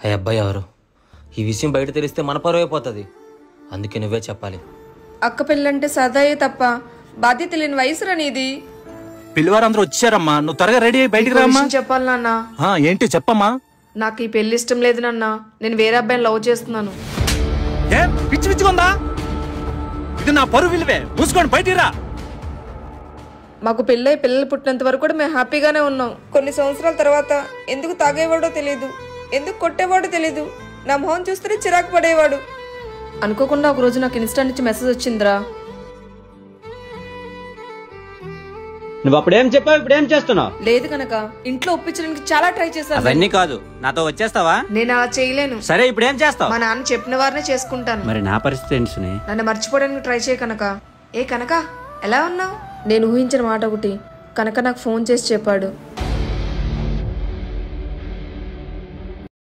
హే అబ్బాయి ఎవరు? ఈ విషయం బయట తెలిస్తే మన పరువు అయిపోతుంది. అందుకే నువ్వే చెప్పాలి. అక్క పెళ్ళంటే సదాయే తప్ప బాధ్యత లేని వయసురా నీది. పిల్లవారు అందరూ వచ్చారమ్మా, నువ్వు త్వరగా రెడీ అయ్యి బయటికి రామ్మా. చెప్పాలి నాన్న. ఏంటి చెప్పమ్మా. నాకు ఈ పెళ్లి ఇష్టం లేదు నాన్న. నేను వేరే అబ్బాయిని లవ్ చేస్తున్నాను. ఏం పిచ్చి పిచ్చిగా ఇది నా పరువు విలువే. మూసుకొని బయటికి రా. మాకు పెళ్ళై పిల్లలు పుట్టినంత వరకు కూడా మేము హ్యాపీగానే ఉన్నాం. కొన్ని సంవత్సరాల తర్వాత ఎందుకు తాగేవాడో తెలియదు, ఎందుకు కొట్టేవాడో తెలీదు. నా మొహం చూస్తేనే చిరాకు పడేవాడు. అనుకోకుండా ఒక రోజు నాకు ఇన్స్టా నుంచి మెసేజ్ వచ్చిందిరా. నువ్వు అప్పుడేం చెప్పావు, ఇప్పుడు ఏం చేస్తున్నావు? లేదు కనుక ఇంట్లో ఒప్పించడానికి చాలా ట్రై చేశాను. అవన్నీ కాదు, నాతో వచ్చేస్తావా? నేను అలా చేయలేను. సరే ఇప్పుడు ఏం చేస్తావు? మా నాన్న చెప్పిన వారినే చేసుకుంటాను. మరి నా పరిస్థితి ఏంటి? నన్ను మర్చిపోవడానికి ట్రై చేయ కనుక. ఏ కనుక ఎలా ఉన్నావు? నేను ఊహించిన మాట ఒకటి కనుక నాకు ఫోన్ చేసి చెప్పాడు.